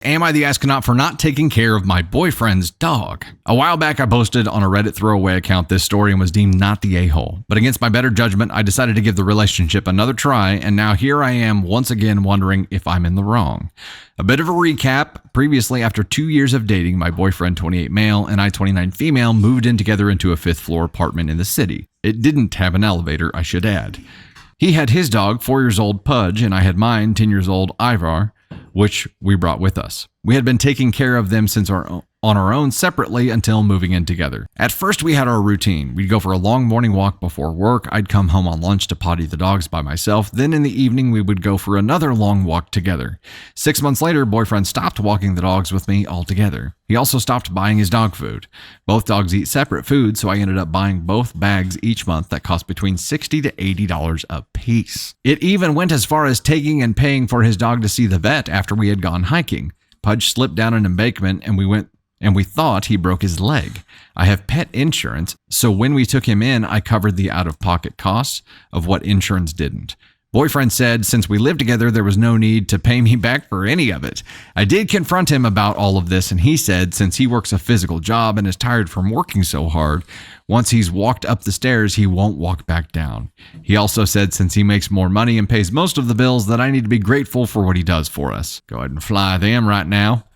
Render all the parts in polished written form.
Am I the astronaut for not taking care of my boyfriend's dog? A while back, I posted on a Reddit throwaway account this story and was deemed not the a-hole. But against my better judgment, I decided to give the relationship another try, and now here I am once again wondering if I'm in the wrong. A bit of a recap. Previously, after 2 years of dating, my boyfriend, 28 male, and I, 29 female, moved in together into a 5th floor apartment in the city. It didn't have an elevator, I should add. He had his dog, 4 years old, Pudge, and I had mine, 10 years old, Ivar, which we brought with us. We had been taking care of them on our own separately until moving in together. At first, we had our routine. We'd go for a long morning walk before work. I'd come home on lunch to potty the dogs by myself. Then in the evening, we would go for another long walk together. 6 months later, boyfriend stopped walking the dogs with me altogether. He also stopped buying his dog food. Both dogs eat separate food, so I ended up buying both bags each month that cost between $60 to $80 a piece. It even went as far as taking and paying for his dog to see the vet after we had gone hiking. Pudge slipped down an embankment and we thought he broke his leg. I have pet insurance, so when we took him in, I covered the out-of-pocket costs of what insurance didn't. Boyfriend said since we lived together, there was no need to pay me back for any of it. I did confront him about all of this, and he said since he works a physical job and is tired from working so hard, once he's walked up the stairs, he won't walk back down. He also said since he makes more money and pays most of the bills, that I need to be grateful for what he does for us. Go ahead and fly them right now.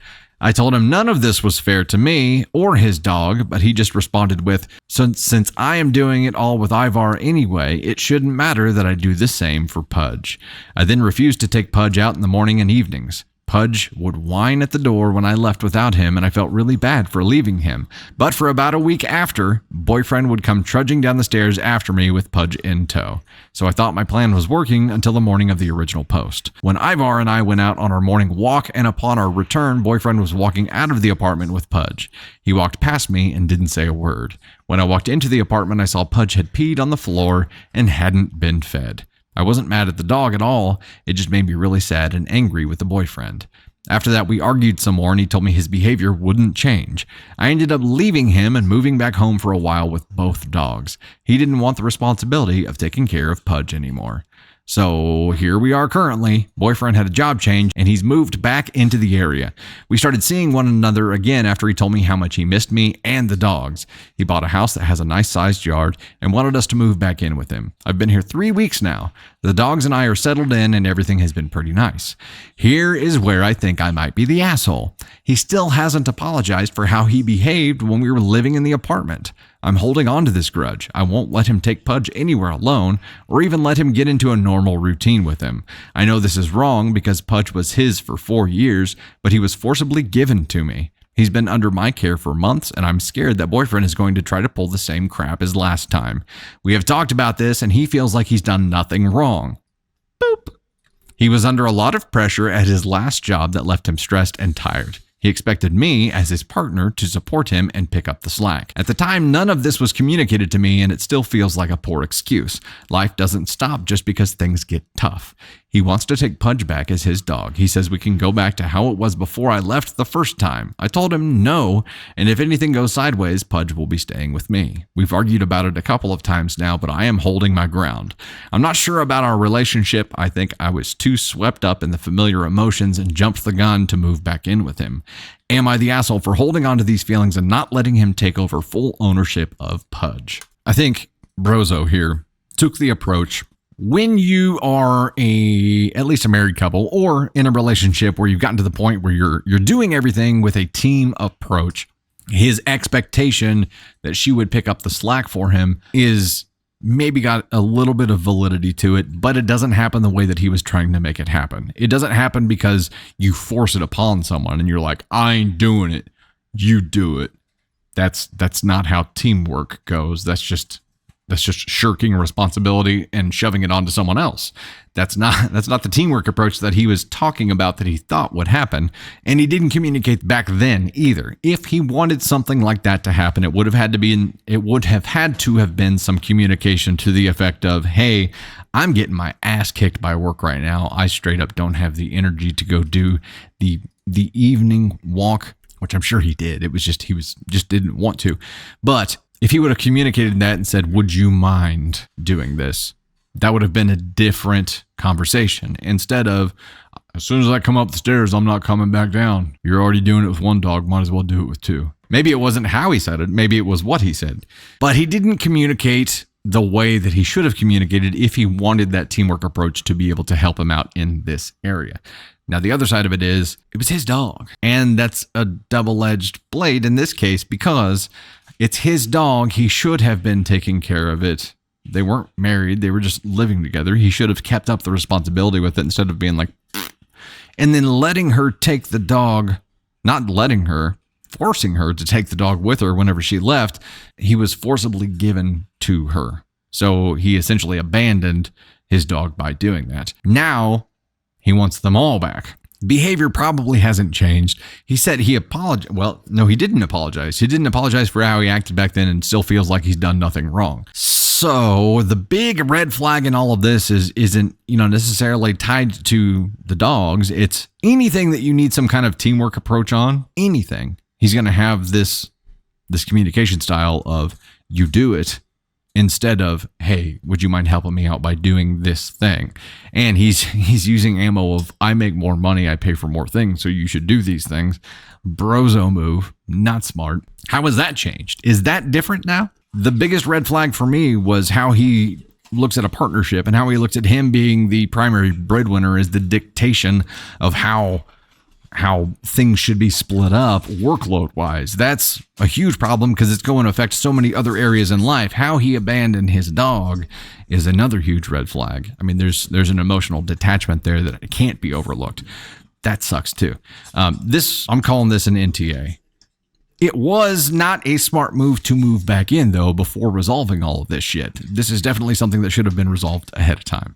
I told him none of this was fair to me or his dog, but he just responded with, since I am doing it all with Ivar anyway, it shouldn't matter that I do the same for Pudge. I then refused to take Pudge out in the morning and evenings. Pudge would whine at the door when I left without him, and I felt really bad for leaving him. But for about a week after, boyfriend would come trudging down the stairs after me with Pudge in tow. So I thought my plan was working until the morning of the original post. When Ivar and I went out on our morning walk, and upon our return, boyfriend was walking out of the apartment with Pudge. He walked past me and didn't say a word. When I walked into the apartment, I saw Pudge had peed on the floor and hadn't been fed. I wasn't mad at the dog at all. It just made me really sad and angry with the boyfriend. After that, we argued some more and he told me his behavior wouldn't change. I ended up leaving him and moving back home for a while with both dogs. He didn't want the responsibility of taking care of Pudge anymore. So here we are currently. Boyfriend had a job change and he's moved back into the area. We started seeing one another again after he told me how much he missed me and the dogs. He bought a house that has a nice sized yard and wanted us to move back in with him. I've been here 3 weeks now. The dogs and I are settled in and everything has been pretty nice. Here is where I think I might be the asshole. He still hasn't apologized for how he behaved when we were living in the apartment. I'm holding on to this grudge. I won't let him take Pudge anywhere alone or even let him get into a normal routine with him. I know this is wrong because Pudge was his for 4 years, but he was forcibly given to me. He's been under my care for months, and I'm scared that boyfriend is going to try to pull the same crap as last time. We have talked about this, and he feels like he's done nothing wrong. Boop. He was under a lot of pressure at his last job that left him stressed and tired. He expected me, as his partner, to support him and pick up the slack. At the time, none of this was communicated to me, and it still feels like a poor excuse. Life doesn't stop just because things get tough. He wants to take Pudge back as his dog. He says we can go back to how it was before I left the first time. I told him no, and if anything goes sideways, Pudge will be staying with me. We've argued about it a couple of times now, but I am holding my ground. I'm not sure about our relationship. I think I was too swept up in the familiar emotions and jumped the gun to move back in with him. Am I the asshole for holding on to these feelings and not letting him take over full ownership of Pudge? I think Brozo here took the approach. When you are at least a married couple or in a relationship where you've gotten to the point where you're doing everything with a team approach, his expectation that she would pick up the slack for him is maybe got a little bit of validity to it, but it doesn't happen the way that he was trying to make it happen. It doesn't happen because you force it upon someone and you're like, I ain't doing it, you do it. That's not how teamwork goes. That's just shirking responsibility and shoving it onto someone else. That's not the teamwork approach that he was talking about that he thought would happen. And he didn't communicate back then either. If he wanted something like that to happen, it would have had to have been some communication to the effect of, hey, I'm getting my ass kicked by work right now. I straight up don't have the energy to go do the evening walk, which I'm sure he did. It was just, he just didn't want to. But if he would have communicated that and said, would you mind doing this? That would have been a different conversation. Instead of, As soon as I come up the stairs, I'm not coming back down. You're already doing it with one dog. Might as well do it with two. Maybe it wasn't how he said it. Maybe it was what he said. But he didn't communicate the way that he should have communicated if he wanted that teamwork approach to be able to help him out in this area. Now, the other side of it is, it was his dog. And that's a double-edged blade in this case because it's his dog. He should have been taking care of it. They weren't married. They were just living together. He should have kept up the responsibility with it instead of being like, and then letting her take the dog, not letting her, forcing her to take the dog with her whenever she left. He was forcibly given to her. So he essentially abandoned his dog by doing that. Now he wants them all back. Behavior probably hasn't changed. He said he apologized. Well, no, he didn't apologize. He didn't apologize for how he acted back then and still feels like he's done nothing wrong. So the big red flag in all of this isn't, necessarily tied to the dogs. It's anything that you need some kind of teamwork approach on, anything. He's going to have this communication style of you do it instead of, hey, would you mind helping me out by doing this thing? And he's using ammo of, I make more money, I pay for more things, so you should do these things. Brozo move, not smart. How has that changed? Is that different now? The biggest red flag for me was how he looks at a partnership and how he looks at him being the primary breadwinner as the dictation of how things should be split up workload-wise. That's a huge problem because it's going to affect so many other areas in life. How he abandoned his dog is another huge red flag. I mean, there's an emotional detachment there that can't be overlooked. That sucks too. I'm calling this an NTA. It was not a smart move to move back in, though, before resolving all of this shit. This is definitely something that should have been resolved ahead of time.